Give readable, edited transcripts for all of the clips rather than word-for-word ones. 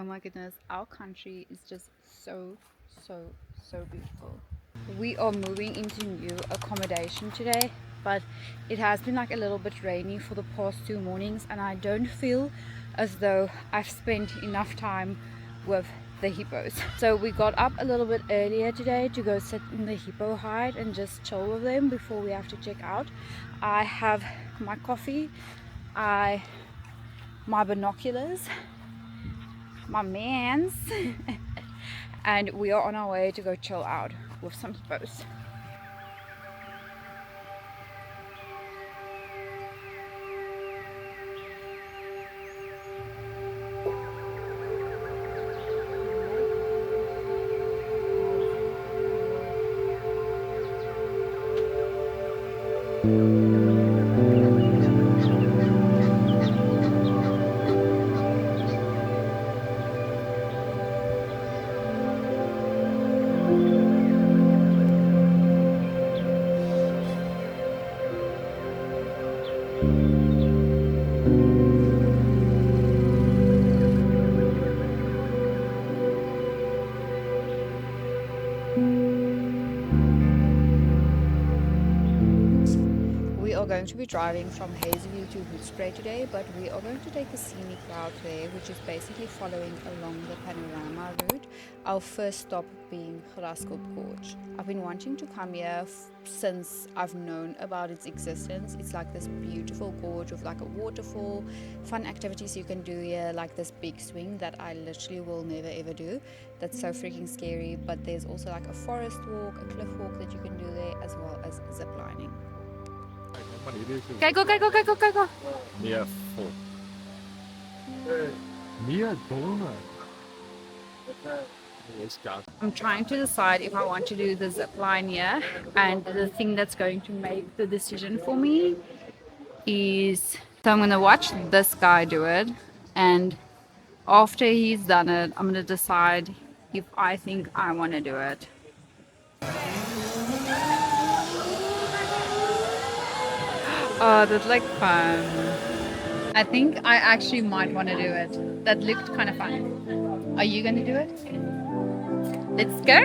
Oh my goodness, our country is just so beautiful. We are moving into new accommodation today, but it has been like a little bit rainy for the past 2 mornings, and I don't feel as though I've spent enough time with the hippos. So we got up a little bit earlier today to go sit in the hippo hide and just chill with them before we have to check out. I have my coffee, my binoculars, my mans, and we are on our way to go chill out with some hippos. We are going to be driving from Hazyview to Hoedspruit today, but we are going to take a scenic route there, which is basically following along the Panorama Route, our first stop being Graskop Gorge. I've been wanting to come here since I've known about its existence. It's like this beautiful gorge with like a waterfall, fun activities you can do here, like this big swing that I literally will never ever do. That's so freaking scary, but there's also like a forest walk, a cliff walk that you can do there, as well as ziplining. Kijk go. Meer vol. Meer bomen. I'm trying to decide if I want to do the zip line here, and the thing that's going to make the decision for me is, so I'm going to watch this guy do it, and after he's done it, I'm going to decide if I think I want to do it. Oh, that's like fun. I think I actually might want to do it. That looked kind of fun. Are you going to do it? Let's go!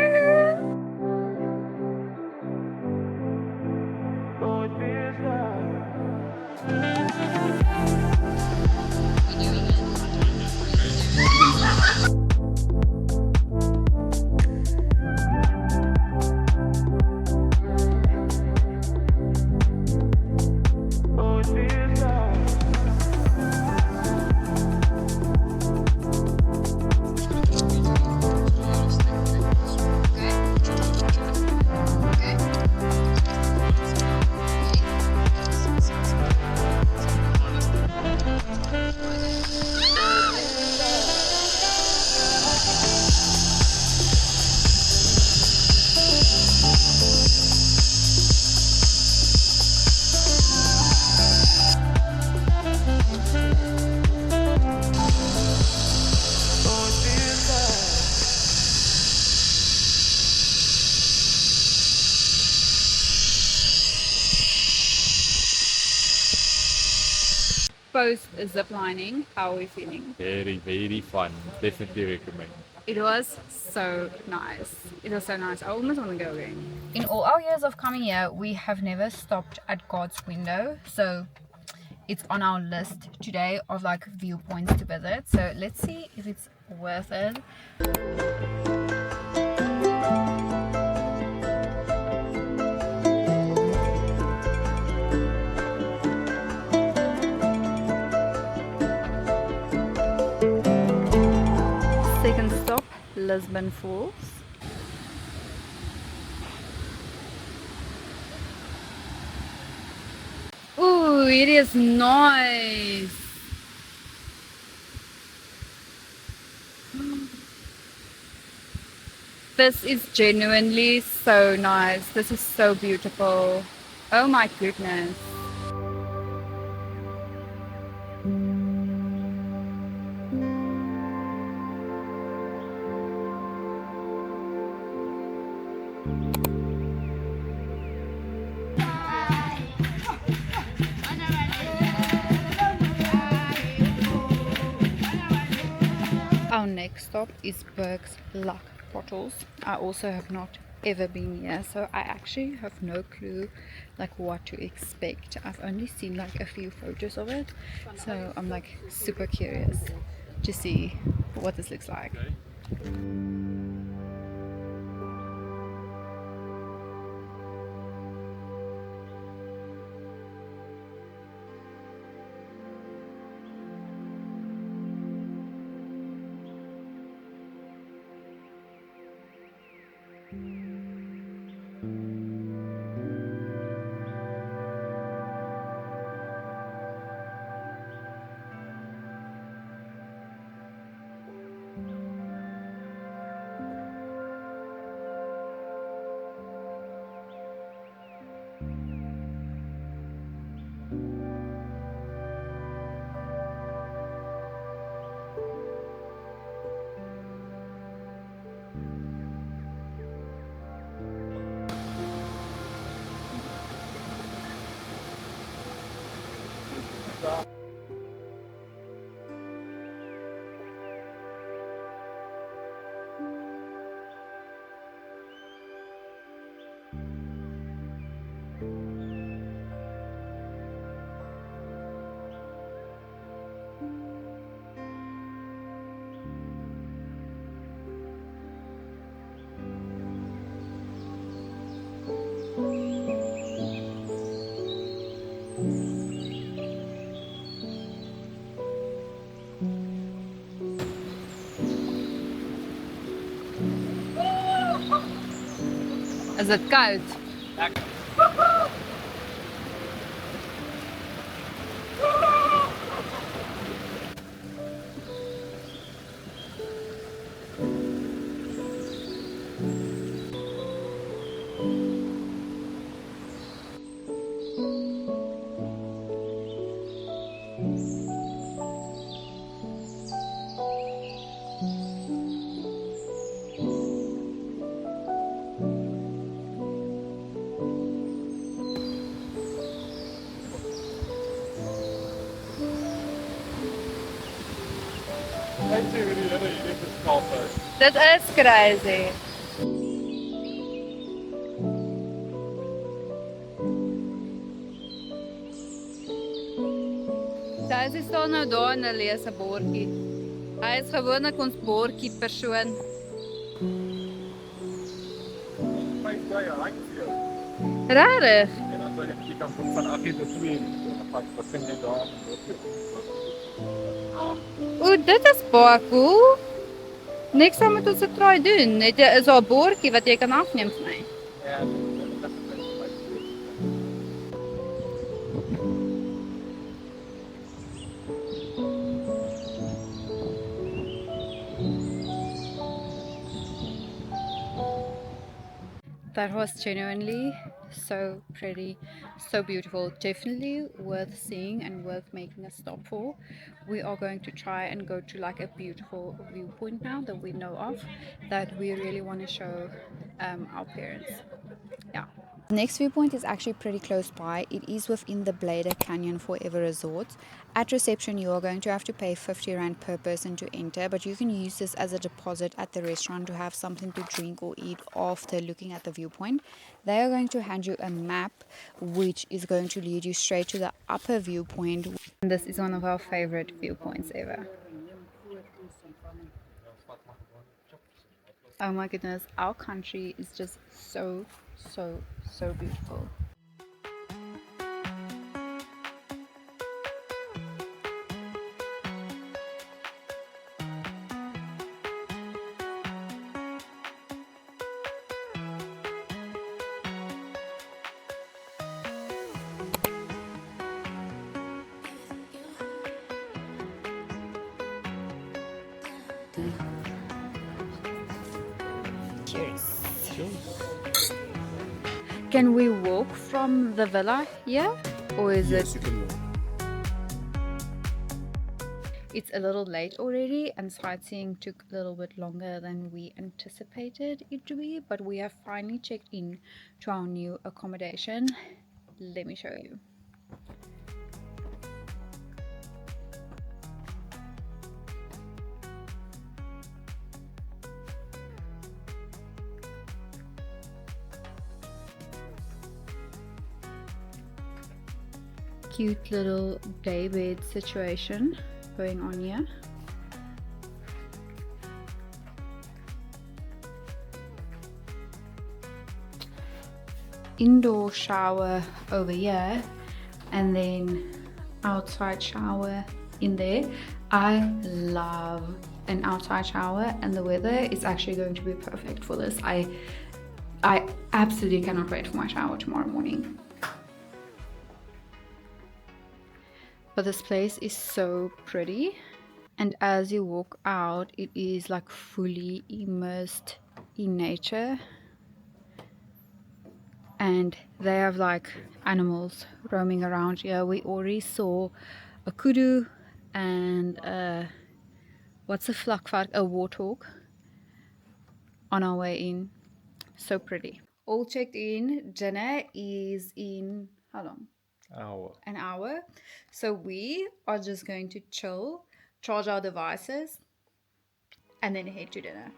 Post ziplining, how are we feeling? Very fun. Definitely recommend. It was so nice. It was so nice. I almost want to go again. In all our years of coming here, we have never stopped at God's window. So it's on our list today of like viewpoints to visit. So let's see if it's worth it. Second stop, Lisbon Falls. Ooh, it is nice. This is genuinely so nice. This is so beautiful. Oh my goodness. Our next stop is Bourke's Luck Potholes. I also have not ever been here, so I actually have no clue like what to expect. I've only seen like a few photos of it, so I'm like super curious to see what this looks like. Is dit koud? Dit is crazy. Sy staan nou daar en lees 'n bordjie. Hy is gewoonlik ons bordjie persoon. Rarig. En dan jy kan van 8 tot 2 wat vind jy daar? O, dit is baie cool. Niks aan met ons te try doen. Dit is 'n bordjie wat jy kan afneem vir my. Ja, That was genuinely so pretty, so beautiful, definitely worth seeing and worth making a stop for. We are going to try and go to like a beautiful viewpoint now that we know of, that we really want to show our parents. Yeah. The next viewpoint is actually pretty close by. It is within the Blyde Canyon Forever Resort. At reception, you are going to have to pay 50 Rand per person to enter, but you can use this as a deposit at the restaurant to have something to drink or eat after looking at the viewpoint. They are going to hand you a map, which is going to lead you straight to the upper viewpoint. And this is one of our favorite viewpoints ever. Oh my goodness, our country is just so beautiful. Cheers. Can we walk from the villa here, or is it? you can walk. It's a little late already, and sightseeing took a little bit longer than we anticipated it to be, but we have finally checked in to our new accommodation. Let me show you. cute little daybed situation going on here. Indoor shower over here and then outside shower in there. I love an outside shower and the weather is actually going to be perfect for this. I absolutely cannot wait for my shower tomorrow morning. But this place is so pretty, and as you walk out it is like fully immersed in nature, and they have like animals roaming around here. We already saw a kudu and what's a vlakvark, a warthog, on our way in. So pretty. All checked in. Dinner is in how long? An hour. So we are just going to chill, charge our devices, and then head to dinner.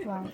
Wow.